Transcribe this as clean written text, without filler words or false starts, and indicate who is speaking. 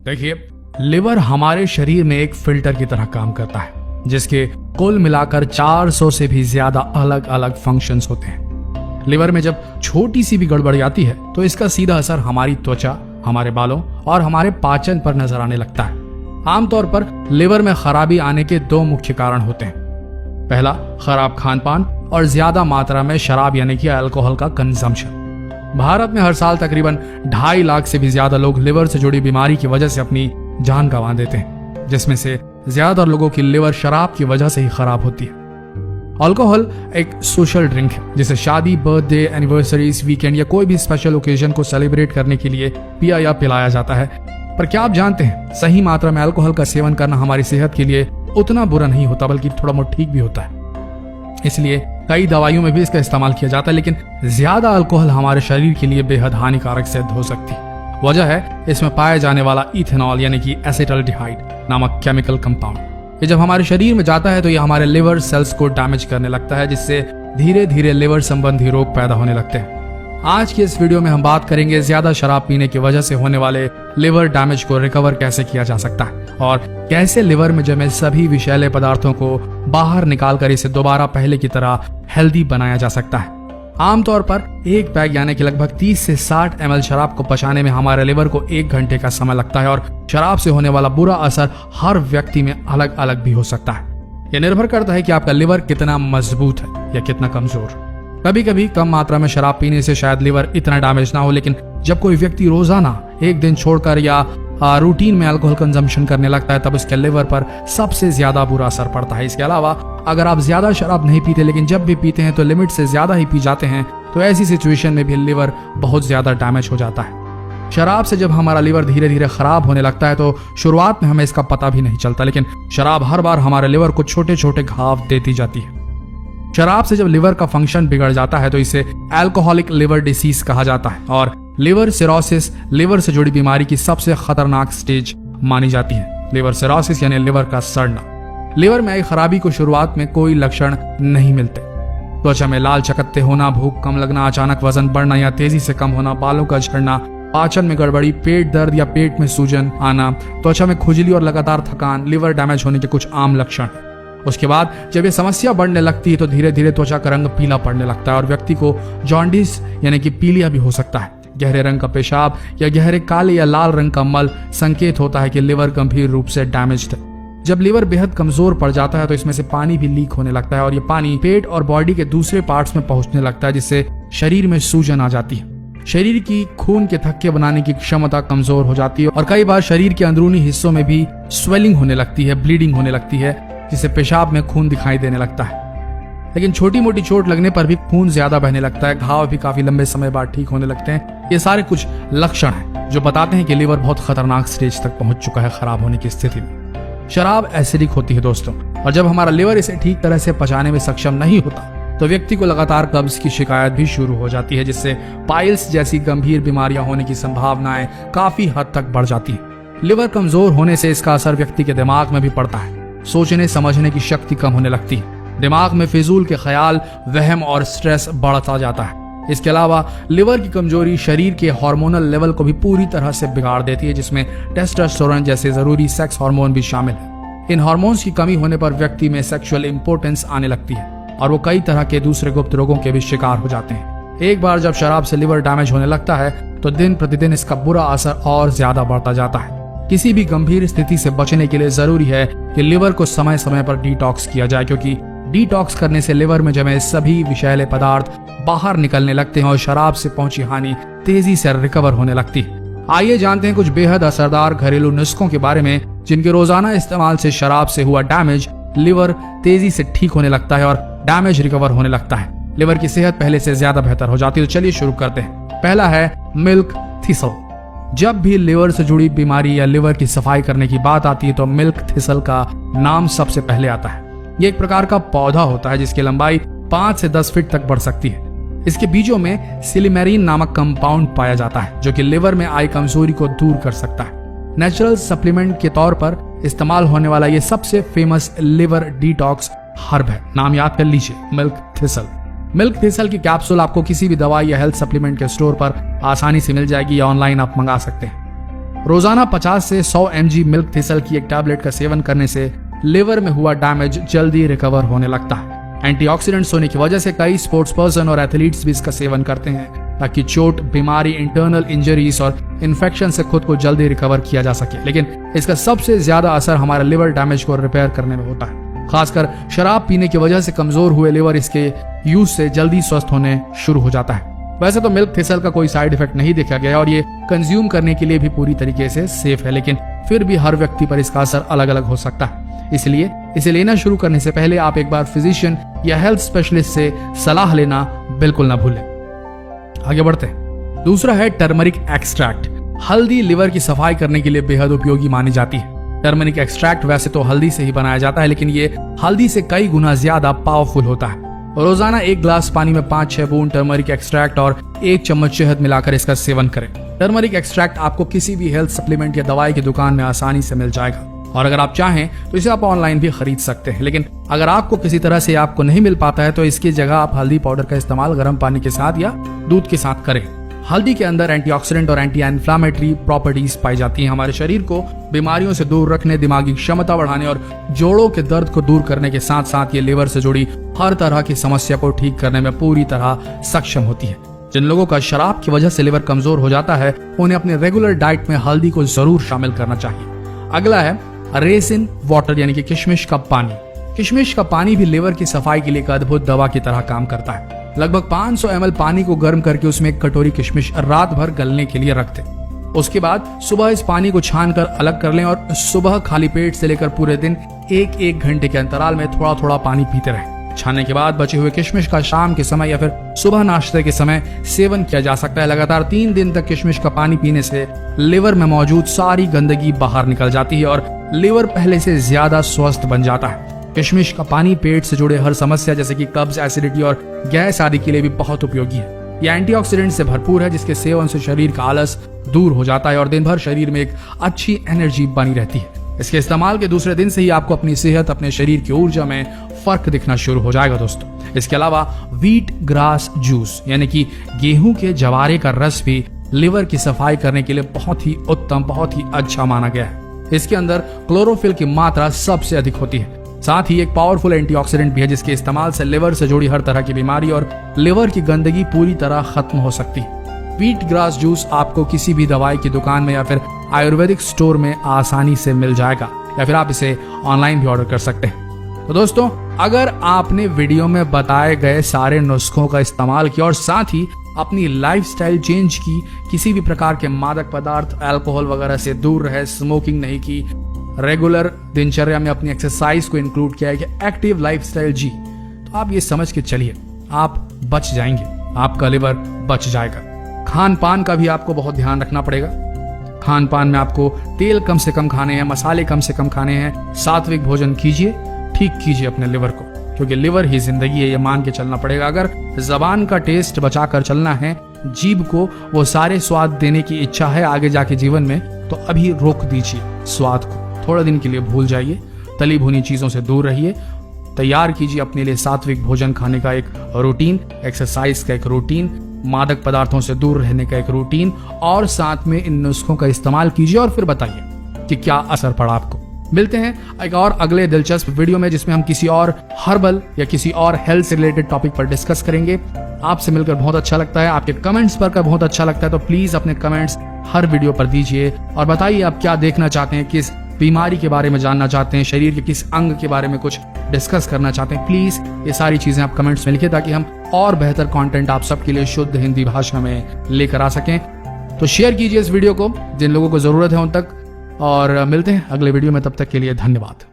Speaker 1: देखिए, लिवर हमारे शरीर में एक फिल्टर की तरह काम करता है, जिसके कुल मिलाकर 400 से भी ज्यादा अलग अलग फंक्शंस होते हैं। लिवर में जब छोटी सी भी गड़बड़ी आती है तो इसका सीधा असर हमारी त्वचा, हमारे बालों और हमारे पाचन पर नजर आने लगता है। आमतौर पर लिवर में खराबी आने के 2 मुख्य कारण होते हैं। पहला, खराब खान पान और ज्यादा मात्रा में शराब यानी कि अल्कोहल का कंजम्पशन। भारत में हर साल तकरीबन 2.5 लाख से भी ज्यादा लोग लिवर से जुड़ी बीमारी की वजह से अपनी जान गंवा देते हैं, जिसमें से ज्यादातर लोगों की लिवर शराब की वजह से ही खराब होती है। अल्कोहल एक सोशल ड्रिंक है जिसे शादी, बर्थडे, एनिवर्सरीज, वीकेंड या कोई भी स्पेशल ओकेजन को सेलिब्रेट करने के लिए पिया या पिलाया जाता है। पर क्या आप जानते हैं, सही मात्रा में अल्कोहल का सेवन करना हमारी सेहत के लिए उतना बुरा नहीं होता, बल्कि थोड़ा बहुत ठीक भी होता है। इसलिए कई दवाइयों में भी इसका इस्तेमाल किया जाता है, लेकिन ज्यादा अल्कोहल हमारे शरीर के लिए बेहद हानिकारक सिद्ध हो सकती है। वजह है इसमें पाया जाने वाला इथेनॉल यानी कि एसिटाल्डिहाइड नामक केमिकल कंपाउंड। ये जब हमारे शरीर में जाता है तो ये हमारे लिवर सेल्स को डैमेज करने लगता है, जिससे धीरे धीरे लिवर संबंधी रोग पैदा होने लगते हैं। आज की इस वीडियो में हम बात करेंगे ज्यादा शराब पीने की वजह से होने वाले लिवर डैमेज को रिकवर कैसे किया जा सकता है और कैसे लिवर में जमे सभी विषैले पदार्थों को बाहर निकालकर इसे दोबारा पहले की तरह हेल्दी बनाया जा सकता है। आमतौर पर एक पैक यानी कि लगभग 30 से 60 ml शराब को पचाने में हमारे लिवर को 1 घंटे का समय लगता है और शराब से होने वाला बुरा असर हर व्यक्ति में अलग अलग भी हो सकता है। यह निर्भर करता है कि आपका लिवर कितना मजबूत है या कितना कमजोर। कभी कभी कम मात्रा में शराब पीने से शायद लिवर इतना डैमेज ना हो, लेकिन जब कोई व्यक्ति रोजाना एक दिन छोड़कर या रूटीन में अल्कोहल कंजम्पशन करने लगता है तब उसके लिवर पर सबसे ज्यादा बुरा असर पड़ता है। इसके अलावा अगर आप ज्यादा शराब नहीं पीते लेकिन जब भी पीते हैं तो लिमिट से ज्यादा ही पी जाते हैं, तो ऐसी सिचुएशन में भी लिवर बहुत ज्यादा डैमेज हो जाता है। शराब से जब हमारा लिवर धीरे धीरे खराब होने लगता है तो शुरुआत में हमें इसका पता भी नहीं चलता, लेकिन शराब हर बार हमारे लिवर को छोटे छोटे घाव देती जाती है। शराब से जब लिवर का फंक्शन बिगड़ जाता है तो इसे अल्कोहलिक लिवर डिसीज कहा जाता है और लिवर सिरोसिस लिवर से जुड़ी बीमारी की सबसे खतरनाक स्टेज मानी जाती है। लिवर सिरोसिस यानी लिवर का सड़ना। लिवर में आई खराबी को शुरुआत में कोई लक्षण नहीं मिलते। त्वचा में लाल चकत्ते होना, भूख कम लगना, अचानक वजन बढ़ना या तेजी से कम होना, बालों का झड़ना, पाचन में गड़बड़ी, पेट दर्द या पेट में सूजन आना, त्वचा में खुजली और लगातार थकान लिवर डैमेज होने के कुछ आम लक्षण हैं। उसके बाद जब ये समस्या बढ़ने लगती है तो धीरे धीरे त्वचा का रंग पीला पड़ने लगता है और व्यक्ति को जॉन्डिस यानी कि पीलिया भी हो सकता है। गहरे रंग का पेशाब या गहरे काले या लाल रंग का मल संकेत होता है कि लिवर गंभीर रूप से डैमेज्ड है। जब लिवर बेहद कमजोर पड़ जाता है तो इसमें से पानी भी लीक होने लगता है और ये पानी पेट और बॉडी के दूसरे पार्ट्स में पहुंचने लगता है, जिससे शरीर में सूजन आ जाती है। शरीर की खून के थक्के बनाने की क्षमता कमजोर हो जाती है और कई बार शरीर के अंदरूनी हिस्सों में भी स्वेलिंग होने लगती है, ब्लीडिंग होने लगती है, जिससे पेशाब में खून दिखाई देने लगता है। लेकिन छोटी मोटी चोट लगने पर भी खून ज्यादा बहने लगता है, घाव भी काफी लंबे समय बाद ठीक होने लगते हैं। ये सारे कुछ लक्षण हैं जो बताते हैं कि लिवर बहुत खतरनाक स्टेज तक पहुंच चुका है खराब होने की स्थिति में। शराब एसिडिक होती है दोस्तों, और जब हमारा लिवर इसे ठीक तरह से पचाने में सक्षम नहीं होता तो व्यक्ति को लगातार कब्ज की शिकायत भी शुरू हो जाती है, जिससे पाइल्स जैसी गंभीर बीमारियां होने की संभावनाएं काफी हद तक बढ़ जाती है। लिवर कमजोर होने से इसका असर व्यक्ति के दिमाग में भी पड़ता है। सोचने समझने की शक्ति कम होने लगती है, दिमाग में फिजूल के ख्याल, वहम और स्ट्रेस बढ़ता जाता है। इसके अलावा लिवर की कमजोरी शरीर के हार्मोनल लेवल को भी पूरी तरह से बिगाड़ देती है, जिसमें टेस्टोस्टेरोन जैसे जरूरी सेक्स हार्मोन भी शामिल है। इन हार्मोन्स की कमी होने पर व्यक्ति में सेक्सुअल इंपोर्टेंस आने लगती है और वो कई तरह के दूसरे गुप्त रोगों के भी शिकार हो जाते हैं। एक बार जब शराब से लिवर डैमेज होने लगता है तो दिन प्रतिदिन इसका बुरा असर और ज्यादा बढ़ता जाता है। किसी भी गंभीर स्थिति से बचने के लिए जरूरी है कि लिवर को समय समय पर डिटॉक्स किया जाए, क्योंकि डिटॉक्स करने से लिवर में जमे सभी विषैले पदार्थ बाहर निकलने लगते हैं और शराब से पहुंची हानि तेजी से रिकवर होने लगती है। आइए जानते हैं कुछ बेहद असरदार घरेलू नुस्खों के बारे में जिनके रोजाना इस्तेमाल से शराब से हुआ डैमेज लिवर तेजी से ठीक होने लगता है और डैमेज रिकवर होने लगता है। लिवर की सेहत पहले से ज्यादा बेहतर हो जाती है। तो चलिए शुरू करते हैं। पहला है मिल्क थिसल। जब भी लिवर से जुड़ी बीमारी या लिवर की सफाई करने की बात आती है तो मिल्क थिसल का नाम सबसे पहले आता है। ये एक प्रकार का पौधा होता है जिसकी लंबाई 5 से 10 फीट तक बढ़ सकती है। इसके बीजों में सिलिमेरीन नामक कंपाउंड पाया जाता है जो कि लिवर में आई कमजोरी को दूर कर सकता है। नेचुरल सप्लीमेंट के तौर पर इस्तेमाल होने वाला ये सबसे फेमस लिवर डिटॉक्स हर्ब है। नाम याद कर लीजिए, मिल्क थिसल। मिल्क थिसल की कैप्सूल आपको किसी भी दवाई या हेल्थ सप्लीमेंट के स्टोर पर आसानी से मिल जाएगी या ऑनलाइन आप मंगा सकते हैं। रोजाना 50 से 100 mg मिल्क थिसल की एक टैबलेट का सेवन करने से लिवर में हुआ डैमेज जल्दी रिकवर होने लगता है। एंटीऑक्सीडेंट्स होने की वजह से कई स्पोर्ट्स पर्सन और एथलीट्स भी इसका सेवन करते हैं ताकि चोट, बीमारी, इंटरनल इंजरीज और इन्फेक्शन से खुद को जल्दी रिकवर किया जा सके। लेकिन इसका सबसे ज्यादा असर हमारे लिवर डैमेज को रिपेयर करने में होता है। खासकर शराब पीने की वजह से कमजोर हुए लिवर इसके यूज से जल्दी स्वस्थ होने शुरू हो जाता है। वैसे तो मिल्क थिसल का कोई साइड इफेक्ट नहीं देखा गया और ये कंज्यूम करने के लिए भी पूरी तरीके से सेफ है, लेकिन फिर भी हर व्यक्ति पर इसका असर अलग अलग हो सकता है। इसलिए इसे लेना शुरू करने से पहले आप एक बार फिजिशियन या हेल्थ स्पेशलिस्ट से सलाह लेना बिल्कुल ना भूलें। आगे बढ़ते हैं। दूसरा है टर्मरिक एक्सट्रैक्ट। हल्दी लिवर की सफाई करने के लिए बेहद उपयोगी मानी जाती है। टर्मरिक एक्सट्रैक्ट वैसे तो हल्दी से ही बनाया जाता है, लेकिन ये हल्दी से कई गुना ज्यादा पावरफुल होता है। रोजाना 1 ग्लास पानी में 5-6 बूंद टर्मरिक एक्सट्रैक्ट और 1 चम्मच शहद मिलाकर इसका सेवन करें। टर्मरिक एक्सट्रैक्ट आपको किसी भी हेल्थ सप्लीमेंट या दवाई की दुकान में आसानी से मिल जाएगा और अगर आप चाहें तो इसे आप ऑनलाइन भी खरीद सकते हैं। लेकिन अगर आपको किसी तरह से आपको नहीं मिल पाता है तो इसकी जगह आप हल्दी पाउडर का इस्तेमाल गर्म पानी के साथ या दूध के साथ करें। हल्दी के अंदर एंटीऑक्सीडेंट और एंटी इन्फ्लामेटरी प्रॉपर्टीज पाई जाती हैं। हमारे शरीर को बीमारियों से दूर रखने, दिमागी क्षमता बढ़ाने और जोड़ों के दर्द को दूर करने के साथ साथ ये लिवर से जुड़ी हर तरह की समस्या को ठीक करने में पूरी तरह सक्षम होती है। जिन लोगों का शराब की वजह से लिवर कमजोर हो जाता है उन्हें अपने रेगुलर डाइट में हल्दी को जरूर शामिल करना चाहिए। अगला है रेसिन वाटर यानी कि किशमिश का पानी। किशमिश का पानी भी लिवर की सफाई के लिए एक अद्भुत दवा की तरह काम करता है। लगभग 500 ml पानी को गर्म करके उसमें 1 कटोरी किशमिश रात भर गलने के लिए रख दें। उसके बाद सुबह इस पानी को छानकर अलग कर लें और सुबह खाली पेट से लेकर पूरे दिन 1-1 घंटे के अंतराल में थोड़ा थोड़ा पानी पीते रहें। छानने के बाद बचे हुए किशमिश का शाम के समय या फिर सुबह नाश्ते के समय सेवन किया जा सकता है। लगातार 3 दिन तक किशमिश का पानी पीने से लिवर में मौजूद सारी गंदगी बाहर निकल जाती है और लिवर पहले से ज्यादा स्वस्थ बन जाता है। किशमिश का पानी पेट से जुड़े हर समस्या जैसे कि कब्ज, एसिडिटी और गैस आदि के लिए भी बहुत उपयोगी है। यह एंटीऑक्सीडेंट से भरपूर है जिसके सेवन से शरीर का आलस दूर हो जाता है और दिन भर शरीर में एक अच्छी एनर्जी बनी रहती है। इसके इस्तेमाल के दूसरे दिन से ही आपको अपनी सेहत, अपने शरीर की ऊर्जा में फर्क दिखना शुरू हो जाएगा दोस्तों। इसके अलावा व्हीट ग्रास जूस यानी कि गेहूं के जवारे का रस भी लिवर की सफाई करने के लिए बहुत ही उत्तम, बहुत ही अच्छा माना गया है। इसके अंदर क्लोरोफिल की मात्रा सबसे अधिक होती है। साथ ही एक पावरफुल एंटीऑक्सीडेंट भी है जिसके इस्तेमाल से लिवर से जुड़ी हर तरह की बीमारी और लिवर की गंदगी पूरी तरह खत्म हो सकती है। व्हीट ग्रास जूस आपको किसी भी दवाई की दुकान में या फिर आयुर्वेदिक स्टोर में आसानी से मिल जाएगा या फिर आप इसे ऑनलाइन भी ऑर्डर कर सकते हैं। तो दोस्तों, अगर आपने वीडियो में बताए गए सारे नुस्खों का इस्तेमाल किया और साथ ही अपनी लाइफस्टाइल चेंज की, किसी भी प्रकार के मादक पदार्थ, अल्कोहल वगैरह से दूर रहे, स्मोकिंग नहीं की, रेगुलर दिनचर्या में अपनी एक्सरसाइज को इंक्लूड किया है कि एक्टिव लाइफस्टाइल जी, तो आप ये समझ के चलिए आप बच जाएंगे, आपका लिवर बच जाएगा। खान पान का भी आपको बहुत ध्यान रखना पड़ेगा। खान पान में आपको तेल कम से कम खाने हैं, मसाले कम से कम खाने हैं, सात्विक भोजन कीजिए, ठीक कीजिए अपने लिवर को, क्योंकि लिवर ही जिंदगी है, ये मान के चलना पड़ेगा। अगर जबान का टेस्ट बचाकर चलना है, जीभ को वो सारे स्वाद देने की इच्छा है आगे जाके जीवन में, तो अभी रोक दीजिए स्वाद को, थोड़े दिन के लिए भूल जाइए, तली भुनी चीजों से दूर रहिए, तैयार कीजिए अपने लिए सात्विक भोजन खाने का एक रूटीन, एक्सरसाइज का एक रूटीन, मादक पदार्थों से दूर रहने का एक रूटीन और साथ में इन नुस्खों का इस्तेमाल कीजिए और फिर बताइए कि क्या असर पड़ा आपको। मिलते हैं एक और अगले दिलचस्प वीडियो में जिसमें हम किसी और हर्बल या किसी और हेल्थ से रिलेटेड टॉपिक पर डिस्कस करेंगे। आपसे मिलकर बहुत अच्छा लगता है, आपके कमेंट्स पढ़कर बहुत अच्छा लगता है, तो प्लीज अपने कमेंट्स हर वीडियो पर दीजिए और बताइए आप क्या देखना चाहते हैं, किस बीमारी के बारे में जानना चाहते हैं, शरीर के किस अंग के बारे में कुछ डिस्कस करना चाहते हैं। प्लीज ये सारी चीजें आप कमेंट्स में लिखिए ताकि हम और बेहतर कंटेंट आप सबके लिए शुद्ध हिंदी भाषा में लेकर आ सकें। तो शेयर कीजिए इस वीडियो को जिन लोगों को जरूरत है उन तक, और मिलते हैं अगले वीडियो में, तब तक के लिए धन्यवाद।